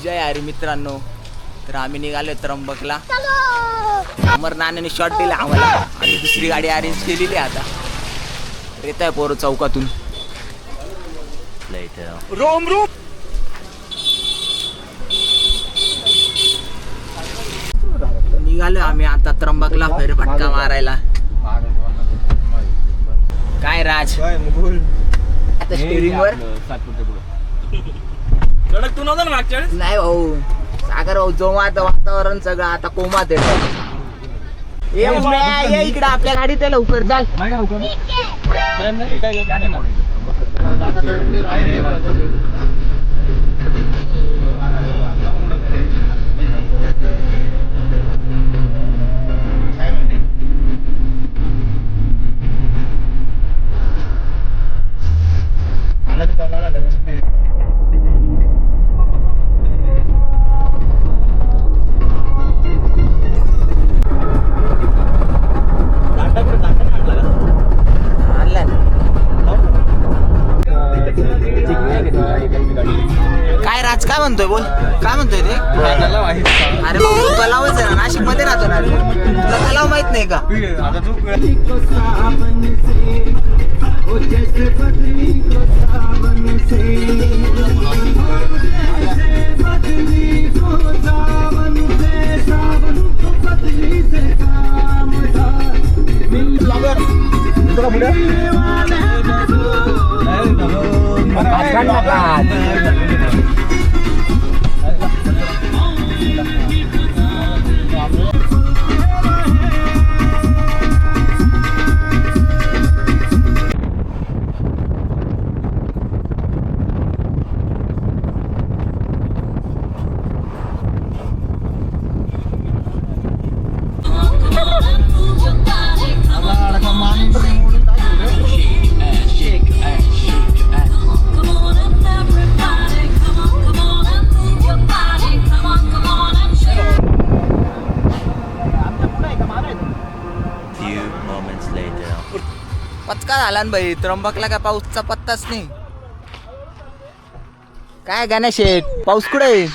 जय हरी मित्रांनो. तर आम्ही निघालो त्र्यंबकला. अमर नानाने शॉट दिला आम्हाला आणि दुसरी गाडी अरेंज केलेली आता. येत आहे पोरं चौकातून. रोम रोम निघालो आम्ही आता त्र्यंबकला फेरफटका मारायला. काय राज आता स्टेरिंग वर तू नव्हता ना मागच्या वेळेस? नाही भाऊ. सागर भाऊ जो आता वातावरण सगळं आता कोमात आहे. ये इकडे आपल्या गाडीत आहे लवकर चाल. काय राज काय म्हणतोय बोल. काय म्हणतोय ते? अरे भाऊ तलावच आहे ना, नाशिक मध्ये राहतो ना. तुला तलाव माहित नाही का? पचका झाला ना भाई. त्र्यंबकला काय पाऊसचा पत्ताच नाही. काय गणेश पाऊस कुठे?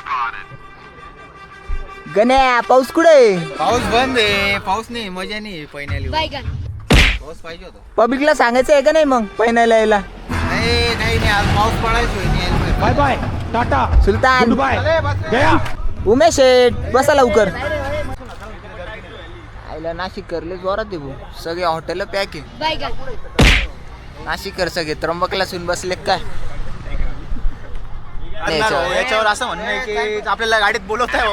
गण्या पाऊस कुठे? पाऊस बंद आहे. पाऊस नाही, मजा नाही. पहिल्या पाऊस पाहिजे होता. पब्लिकला सांगायचं आहे का नाही मग पहिल्याला यायला? नाही काही नाही, आज पाऊस पडायचो. बाय बाय टाटा सुलतान गया. उमेश शेठ बसा लवकर. आईला नाशिक करले जोरात आहे भाऊ. सगळे हॉटेल पॅक आहे. नाशिक सगळे त्र्यंबकला सुन बसले काय? याच्यावर असं म्हणणं आहे की आपल्याला गाडीत बोलवत आहे.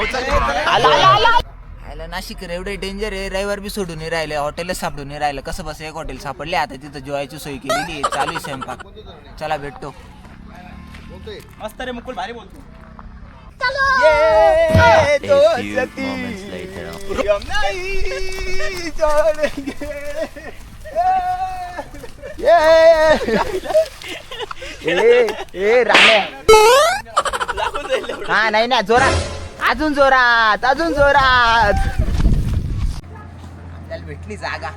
आयला नाशिक एवढे डेंजर आहे. रविवार बी सोडून नाही राहिले, हॉटेलच सापडून नाही राहिलं. कसं बस एक हॉटेल सापडले आता तिथं जेवायची सोय केलेली आहे. चालू आहे स्वयंपाक. चला भेटतो. मस्त रे मुकुल, भारी बोलतो. हा नाही ना, जोरात अजून जोरात अजून जोरात. आपल्याला भेटली जागा.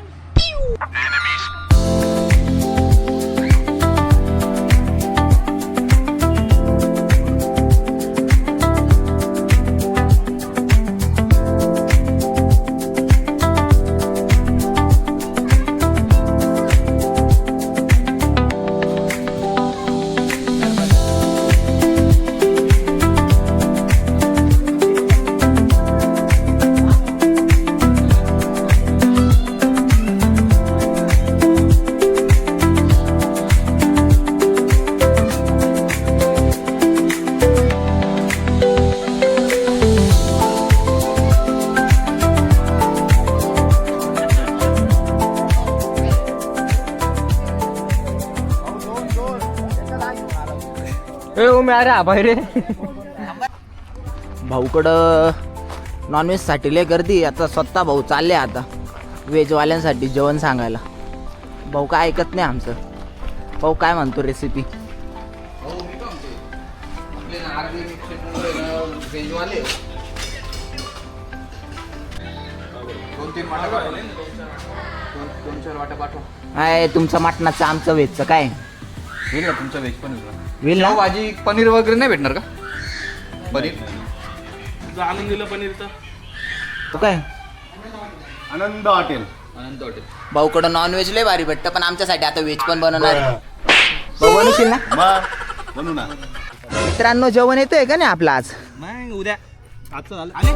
रे भाऊकडं नॉनव्हेज साठी लय गर्दी. आता स्वतः भाऊ चालले आता व्हेजवाल्यांसाठी जेवण सांगायला. भाऊ काय ऐकत नाही आमचं. भाऊ काय म्हणतो रेसिपी? काय तुमचं मटणाचं आमचं व्हेजचं काय? होईल ना तुमचं व्हेज पनीर? होईल ना? भाजी पनीर वगैरे नाही भेटणार का? पनीर तुझं आनंदीला पनीरचं तू काय आनंद हॉटेल. अनंत हॉटेल. भाऊकडं नॉनव्हेज लय भारी भेटतं, पण आमच्यासाठी आता व्हेज पण बनवणार आहे. भाऊ बनवशील ना? मग बनू ना. मित्रांनो जेवण येतंय का नाही आपलं आज? नाही उद्या आजचं झालं आणि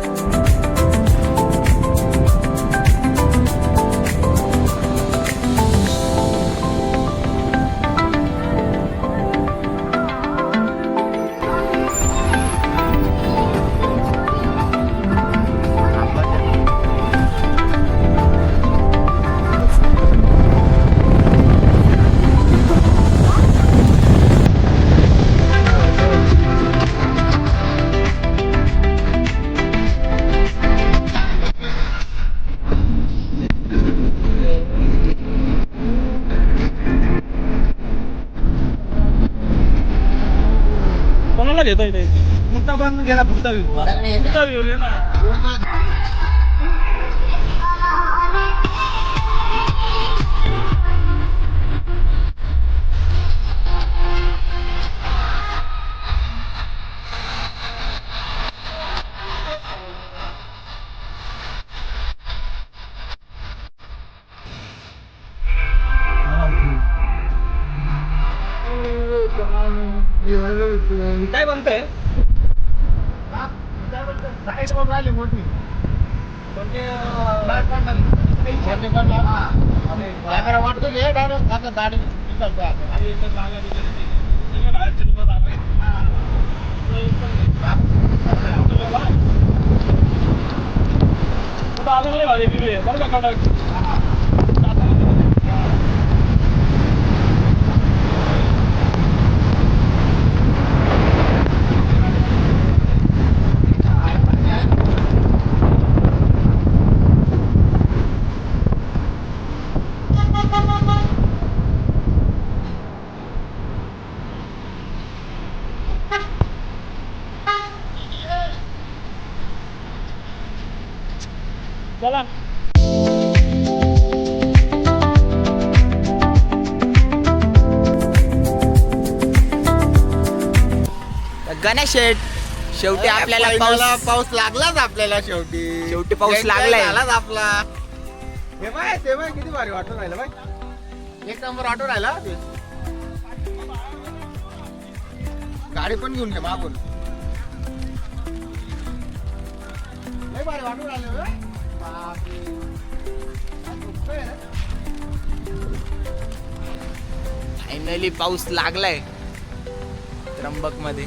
कोणाला घेतोय ते मुद्दा बंद गेला फुटता व्ह्यू ना. काय बनतंय वाटतो दाढी चला गणेश शेठ, शेवटी आपल्याला पाऊस लागलाच आपल्याला शेवटी पाऊस लागलाय. झालाच आपला. हे बाय ते बाय किती भारी वाटून राहिलं बाय. एक नंबर वाटून राहिला. गाडी पण घेऊन घे मागून. लय भारी वाटून राहिलं बे. बापरे. काय दुखतंय रे. फायनली पाऊस लागलाय त्र्यंबक मध्ये.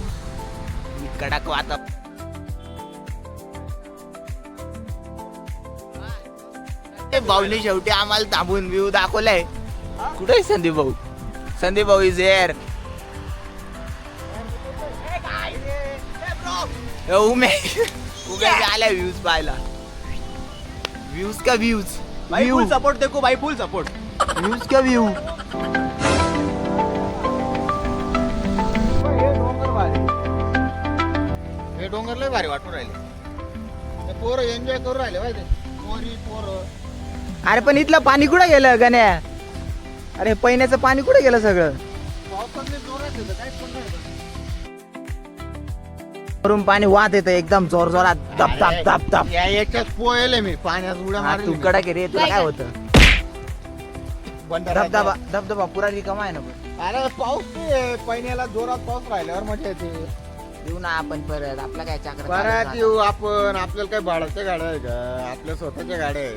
कडक वाता भाऊनी शेवटी आम्हाला थांबून व्ह्यू दाखवलाय. कुठे आहे संदीप भाऊ? संदीप भाऊ इज हेअर. उमे आल्या व्ह्यूज पाहायला. व्ह्यूज का व्ह्यूज? भाई फुल सपोर्ट देखो भाई, फुल सपोर्ट. व्ह्यूज का व्ह्यू. हे डोंगर लय भारी वाटून राहिले. ते पोरं एन्जॉय करू राहिले माहिती. पोरं अरे पण इथलं पाणी कुठं गेलं गण्या? अरे पैण्याचं पाणी कुठं गेलं सगळं? पावसात लय जोरात येतं, काहीच पण नाही येतं. वरून पाणी वाहत येतं एकदम जोर जोरात. धप धप धप धप. या याच्यात पोहेले मी पाण्यात उड्या हा, तू मारली. कडक रे, तुला काय होतं? बंधारा धबधबा धबधबा पुरा रिकामा आहे ना पण. अरे पाऊस ते पहिल्याला जोरात पाऊस राहिल्यावर मजा येते. येऊ ना आपण परत. आपला काय चाकर परत येऊ आपण. आपल्याला काय भाड्याच्या गाड्या आहे का? आपल्या स्वतःच्या गाड्या आहे.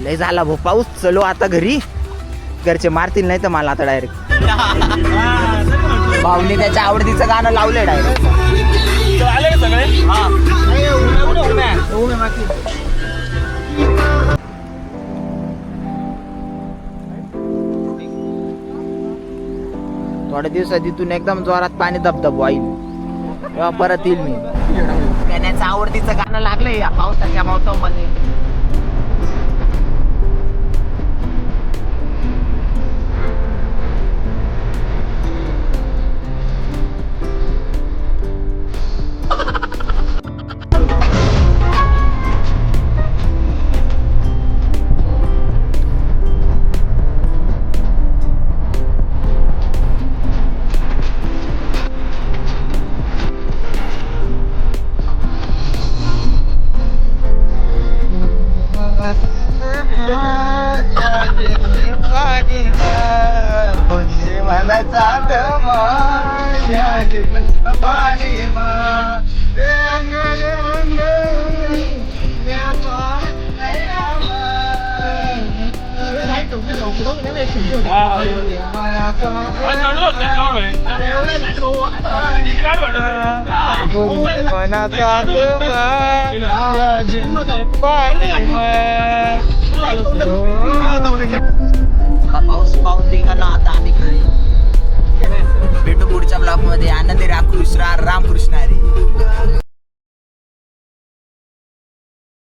लय झाला भाऊ पाऊस. चलो आता घरी. घरचे मारतील नाही तर मला आता डायरेक्ट. भाऊनी त्याच्या आवडतीचं गाणं लावलंय डायरेक्ट. आले का सगळे? हा. थोड्या दिवसात इथून एकदम जोरात पाणी धबधब होईल. तेव्हा परत येईल मी. गाण्याचं आवडतीचं गाणं लागलंय या पावसाच्या मौसमामध्ये. मनाचा पाऊस पाऊस आता आम्ही घरी भेटू पुढच्या ब्लॉग मध्ये. आनंदी रामकृष्ण रामकृष्ण हरी.